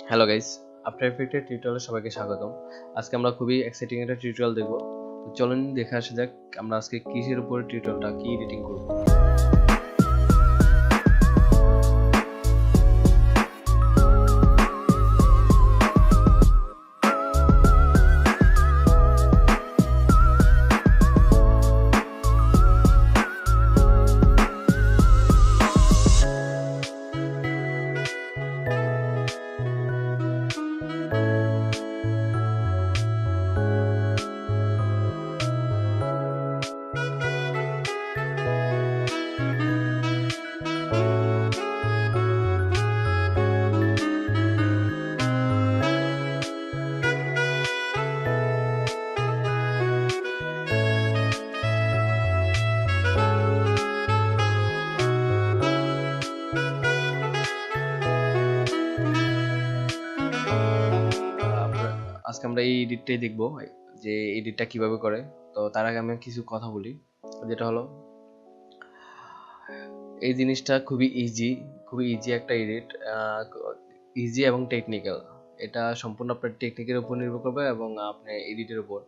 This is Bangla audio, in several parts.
হ্যালো গাইস, আফটার এফেক্টের টিউটোরিয়ালে সবাইকে স্বাগতম। আজকে আমরা খুবই এক্সাইটিং একটা টিউটোরিয়াল দেখব। তো চলুন দেখে আসা যাক আমরা আজকে কিসের উপর টিউটোরিয়ালটা কি এডিটিং করব। আজকে আমরা এই এডিটটাই দেখব যে এডিটটা কিভাবে করে। তো তার আগে আমি কিছু কথা বলি, যেটা হলো এই জিনিসটা খুবই ইজি একটা এডিট, ইজি এবং টেকনিক্যাল। এটা সম্পূর্ণ আপনার টেকনিকের উপর নির্ভর করবে এবং আপনার এডিটের উপর।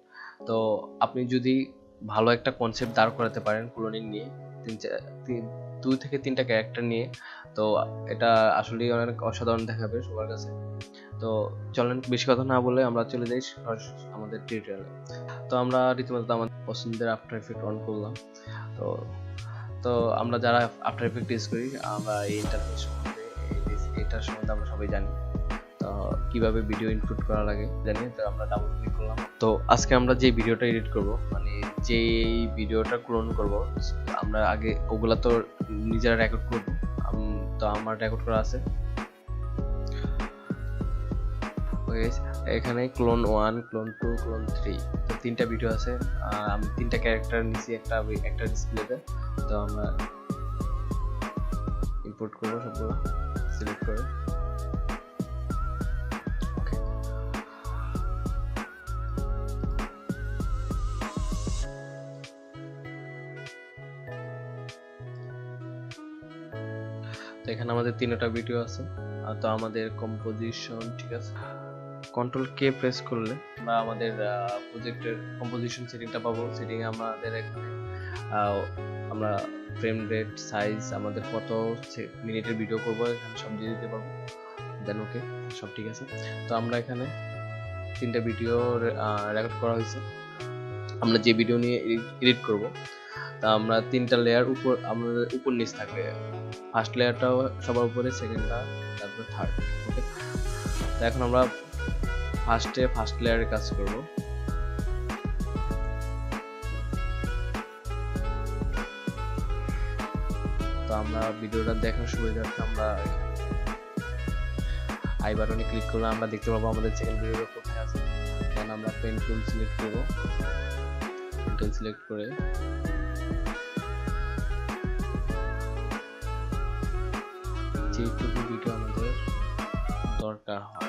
তো আপনি যদি ভালো একটা কনসেপ্ট দাঁড় করাতে পারেন ক্লোনিং নিয়ে, 2 থেকে 3টা ক্যারেক্টার নিয়ে, তো এটা আসলেই অনেক অসাধারণ দেখাবে সবার কাছে। তো চলেন বেশি কথা না বলে আমরা চলে যাই আমাদের টিউটোরিয়ালে। তো আমরা রীতিমতো আমাদের পছন্দের আফটার এফেক্ট অন করলাম। তো তো আমরা যারা আফটার এফেক্ট ইউজ করি, আমরা এই ইন্টারফেস সম্বন্ধে এটার সম্বন্ধে আমরা সবাই জানি। তো কিভাবে ভিডিও ইনপুট করা লাগে জানি। তো আমরা ডাবল ক্লিক করলাম। তো আজকে আমরা যে ভিডিওটা এডিট করব, মানে যে ভিডিওটা ক্লোন করব, আমরা আগে ওগুলা তো নিজেরা রেকর্ড করব। তো আমার রেকর্ড করা আছে এখানে ক্লোন 1, ক্লোন 2, ক্লোন 3, তো 3টা ভিডিও আছে। আমি 3টা ক্যারেক্টার নিছি একটা ডিসপ্লেতে। তো আমরা ইম্পোর্ট করব সবগুলো সিলেক্ট করে। ওকে, তো এখানে আমাদের 3টা ভিডিও আছে। তো আমাদের কম্পোজিশন ঠিক আছে, কন্ট্রোল কে প্রেস করলে আমরা আমাদের প্রজেক্টের কম্পোজিশন সেটিংটা পাবো। সেটিং আমাদের এখানে আমরা ফ্রেম রেট, সাইজ, আমাদের কত মিনিটের ভিডিও করব এখানে সব দিয়ে দিতে পারবো। দেন ওকে, সব ঠিক আছে। তো আমরা এখানে 3টা ভিডিও রেকর্ড করা হয়েছে। আমরা যে ভিডিও নিয়ে এডিট করব, তা আমরা 3টা লেয়ার উপর, আমাদের উপর নিচ থাকবে। ফার্স্ট লেয়ারটাও সবার উপরে, সেকেন্ডটা, তারপর থার্ড। ওকে, তো এখন আমরা ফার্স্ট লেয়ারে কাজ করব। তো আমরা ভিডিওটা দেখার সুবিধার্থে আমরা আই বাটনে ক্লিক করলে আমরা দেখতে পাবো আমাদের সেকেন্ড ভিডিওটা কোথায় আছে। দেন আমরা পেন টুল সিলেক্ট করব। পেন টুল সিলেক্ট করে যেটুকু ভিডিও আমাদের দরকার হয়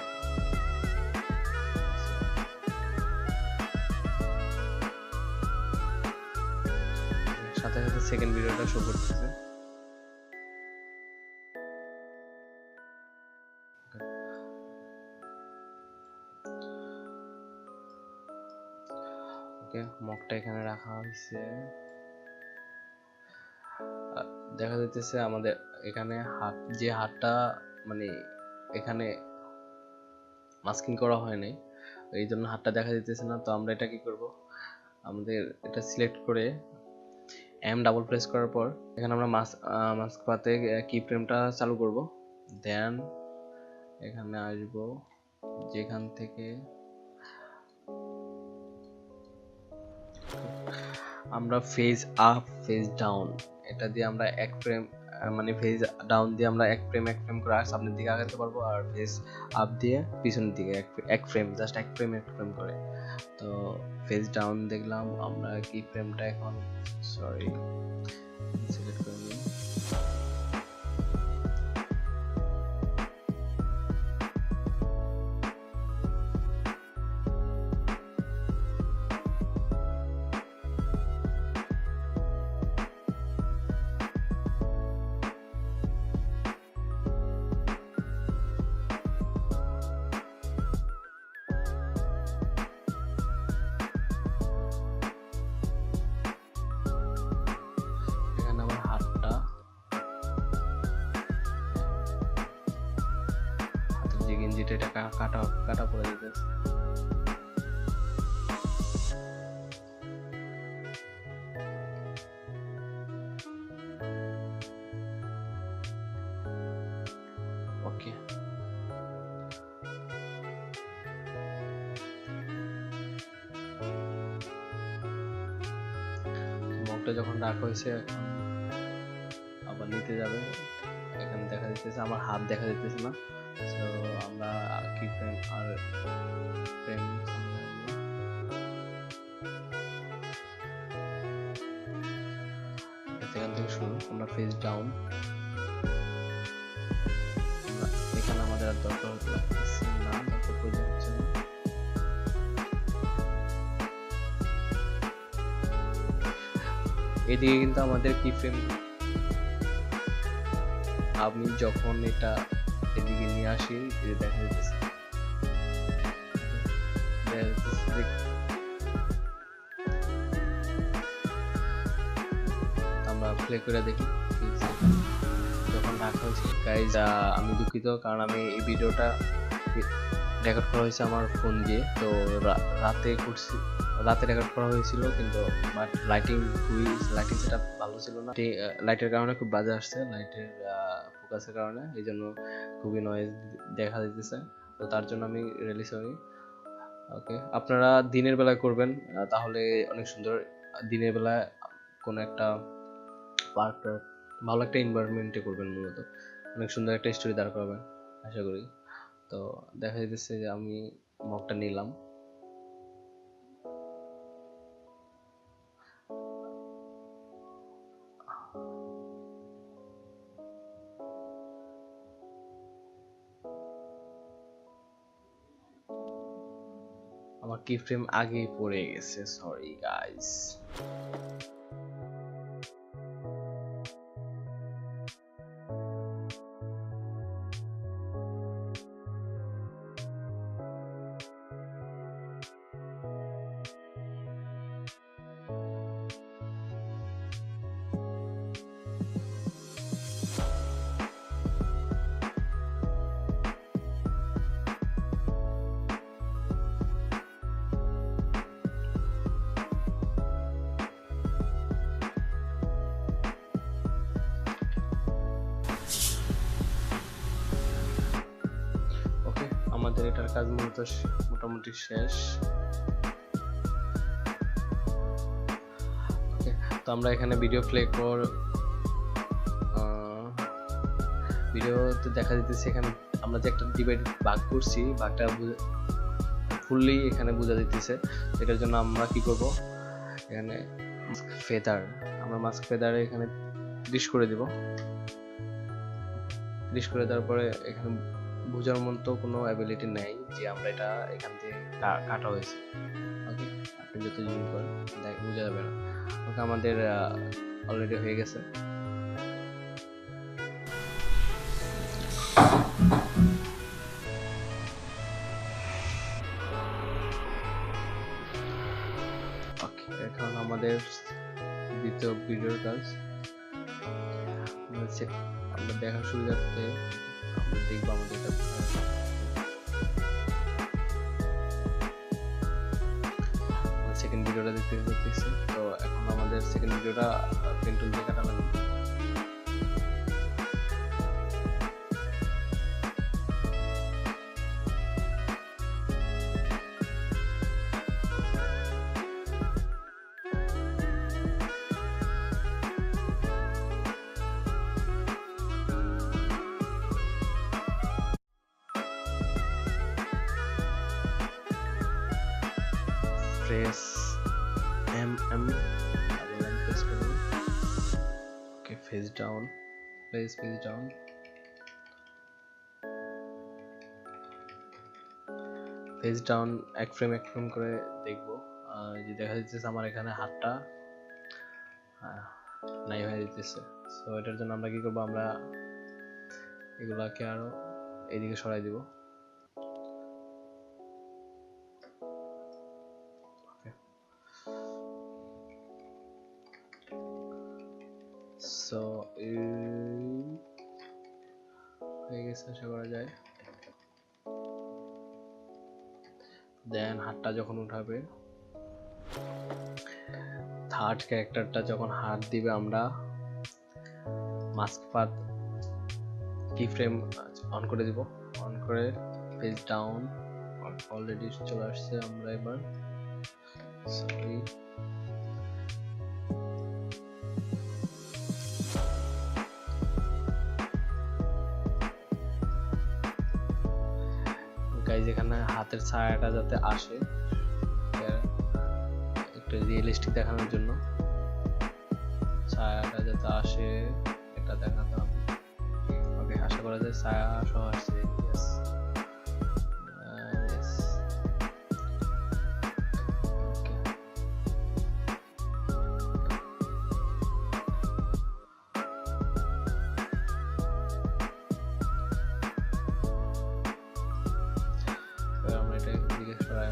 সাথে সাথে সেকেন্ড ভিডিওটা শো করতেছে। ওকে, মকটা এখানে রাখা হয়েছে। দেখা যাইতেছে আমাদের এখানে হাতটা মানে এখানে মাস্কিং করা হয় নাই, এই জন্য হাতটা দেখা যাইতেছে না। তো আমরা এটা কি করব, আমাদের এটা সিলেক্ট করে এম ডাবল প্রেস করার পর এখানে আমরা মাস্ক পাতে কি ফ্রেমটা চালু করব। দেন এখানে আসব, যেখান থেকে আমরা ফেজ আপ, ফেজ ডাউন, এটা দিয়ে আমরা এক ফ্রেম, মানে ফেজ ডাউন দিয়ে আমরা এক ফ্রেম করে সামনের দিকে আগাতে পারবো, আর ফেজ আপ দিয়ে পিছনের দিকে এক ফ্রেম, জাস্ট এক ফ্রেম করে। তো ফেজ ডাউন দেখলাম আমরা কি ফ্রেমটা এখন, সরি সিলেক্ট করে নিই। কেটে এটা কাটা কাটা পড়ে যেতেছে। ওকে, মগটা যখন রাখা হয়েছে এখন আবার নিতে যাবে। এখানে দেখা যাচ্ছে আমার হাত দেখা যাচ্ছে না, সো আমরা কি ফ্রেম আর ফ্রেম এখান থেকে শুরু, আমরা ফেস ডাউন, এখানে আমাদের আর দরকার লাগতেছে না, দরকার প্রয়োজন হচ্ছে না। এদিকে কিন্তু আমাদের কি ফ্রেম, আমি যখন এটা এদিকে নিয়ে আসি দেখা যাচ্ছে আমরা প্লে করে দেখি যখন রাখা হয়েছে। গাইজ আমি দুঃখিত, কারণ আমি এই ভিডিওটা রেকর্ড করা হয়েছে আমার ফোন দিয়ে, তো রাতে করছি, রাতে রেকর্ড করা হয়েছিল, কিন্তু বাট লাইটিং সেটআপ ভালো ছিল না, লাইটের কারণে খুব বাজে আসছে, লাইটের ফোকাসের কারণে, এই জন্য খুবই নয়েজ দেখা দিতেছে, তো তার জন্য আমি রিয়েলি সরি। ওকে, আপনারা দিনের বেলায় করবেন, তাহলে অনেক সুন্দর, দিনের বেলায় কোনো একটা পার্ক ভালো একটা এনভায়রনমেন্টে করবেন, মূলত অনেক সুন্দর একটা স্টোরি দাঁড় করাবেন আশা করি। তো দেখা যাচ্ছে যে আমি মগটা নিলাম, আমার কি ফ্রেম আগে পড়ে গেছে, সরি গাইস। আমাদের এটার কাজ মোটামুটি শেষ। ওকে, তো আমরা এখানে ভিডিও প্লে কর, ভিডিওতে দেখা যাচ্ছে এখানে আমরা যে একটা ডিভাইড ভাগ করছি, ভাগটা ফুললি এখানে বোঝা যাইতেছে। এটার জন্য আমরা কি করব, এখানে ফেদার, আমরা মাস্ক ফেদারে এখানে ডিশ করে দিব, ডিশ করে দেওয়ার পরে এখানে বোঝার মতো কোনো অ্যাবিলিটি নেই যে আমরা এটা এখান থেকে কাটা হয়েছে। ওকে, আপনি যত জুম করেন বোঝা যাবে না। ওকে, আমাদের অলরেডি হয়ে গেছে। ওকে, এখন আমাদের দ্বিতীয় ভিডিওর কাজ, আমরা দেখার সুবিধার্থে আমরা দেখবো আমাদের সেকেন্ড ভিডিওটা দেখতে পাচ্ছি। তো এখন আমাদের সেকেন্ড ভিডিওটা পেন টুল দিয়ে কাটা লাগবে। প্রেস প্রেস করব। Okay, face down, face down, face down, এক ফ্রেম করে দেখবো। যে দেখা যাচ্ছে আমার এখানে হাতটা নাই হয়ে যেতেছে। সো এটার জন্য আমরা কি করবো, আমরা এগুলাকে আরো এইদিকে সরাই দিব। সো হয়ে গেছে, আশা করা যায়। দেন হাতটা যখন উঠাবে, থার্ড ক্যারেক্টারটা যখন হাত দিবে, আমরা মাস্ক পাথ কি ফ্রেম অন করে দিব। অন করে পেজ ডাউন, অলরেডি চলে আসছে। আমরা এবার সরি গাইজ, এখানে হাতের ছায়াটা যাতে আসে একটু রিয়েলিস্টিক দেখানোর জন্য, ছায়াটা যাতে আসে এটা দেখাতে হবে। ওকে, আশা করা যায় ছায়া সহ আসছে। আমরা এটা দিকে সরাই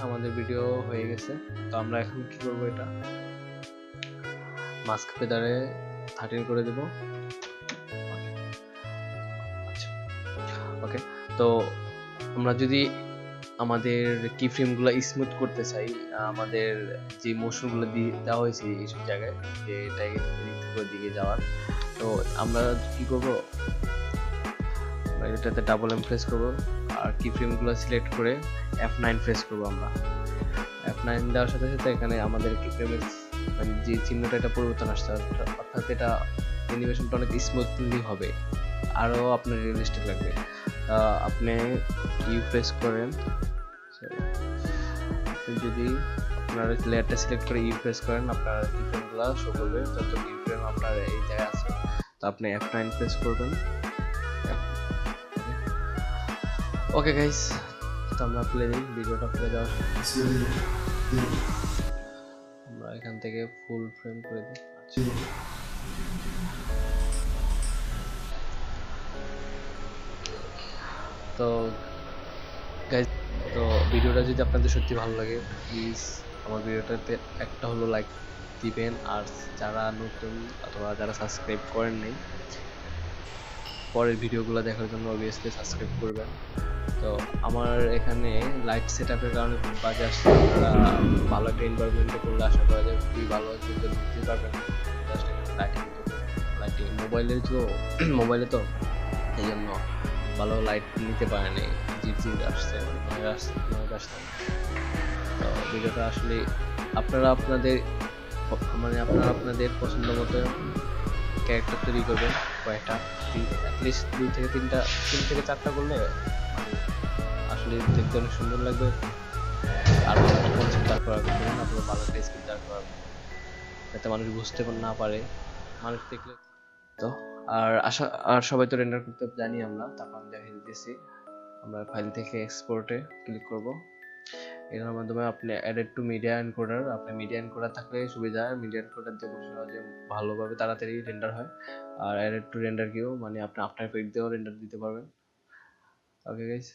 আমাদের ভিডিও হয়ে গেছে। তো আমরা এখন কি করব, এটা মাস্ক ফেদারে 13 করে দেব। ওকে, তো আমরা যদি আমাদের কি ফ্রেমগুলো স্মুথ করতে চাই, আমাদের যে মোশনগুলো দেওয়া হয়েছে এইসব জায়গায়, যে এটাকে দিকে যাওয়ার, তো আমরা কি করব, এটাতে ডাবল এম প্রেস করব আর কি ফ্রেমগুলো সিলেক্ট করে F9 প্রেস করব। আমরা F9 দেওয়ার সাথে সাথে এখানে আমাদের কি ফ্রেমের মানে যে চিহ্নটা, এটা পরিবর্তন আসছে, অর্থাৎ এটা অ্যানিমেশনটা অনেক স্মুথলি হবে, আরো আপনার রিয়েলিস্টিক লাগবে। আপনি ইউ প্রেস করেন, যদি আপনার লেয়ারটা সিলেক্ট করে ইউ প্রেস করেন, আপনার কি ফ্রেমগুলো শো করবে, যত কি ফ্রেম আপনার এই জায়গায় আছে। তো আপনি F9 প্রেস করবেন। ওকে গাইস, তো আমরা প্লে দিই, ভিডিওটা প্লে দেওয়া, আমরা এখান থেকে ফুল ফ্রেম করে দিই। তো গাইস, তো ভিডিওটা যদি আপনাদের সত্যি ভালো লাগে, প্লিজ আমার ভিডিওটাতে একটা হলো লাইক দিবেন, আর যারা নতুন অথবা যারা সাবস্ক্রাইব করেন নাই, পরের ভিডিওগুলো দেখার জন্য অবভিয়াসলি সাবস্ক্রাইব করবেন। তো আমার এখানে লাইট সেট আপের কারণে খুব বাজে আসছে, আপনারা ভালো একটা এনভায়রনমেন্টে করলে আশা করা যায় খুবই ভালো বুঝতে পারবেন। জাস্ট এখানে লাইটিং মোবাইলে তো এই জন্য ভালো লাইট নিতে পারেনি, জিপ আসছে, তো ভিডিওটা আসলে আপনারা আপনাদের আপনাদের পছন্দ মতো ক্যারেক্টার তৈরি করবেন, কয়েকটা অ্যাটলিস্ট 3 থেকে 4টা করলে মানে আসলে দেখতে অনেক সুন্দর লাগবে। আর কনসেপ্ট দাঁড় করা করবেন, আপনারা ভালো একটা স্ক্রিপ্ট দাঁড় করাবেন যাতে মানুষ বুঝতে না পারে, মানুষ দেখলে। তো আর সবাই তো রেন্ডার করতে জানি আমরা, তারপর আমি দেখিয়ে দিতেছি। আমরা ফাইল থেকে এক্সপোর্টে ক্লিক করব। এটার মাধ্যমে আপনি অ্যাডেড টু মিডিয়া এনকোডার, আপনি মিডিয়া এনকোডার থাকলে সুবিধা হয়, মিডিয়া এনকোডার দিয়ে খুব সহজে ভালোভাবে তাড়াতাড়ি রেন্ডার হয়। আর অ্যাডেড টু রেন্ডার কিও মানে আপনি আফটার এফেক্ট দিয়েও রেন্ডার দিতে পারবেন। Okay guys,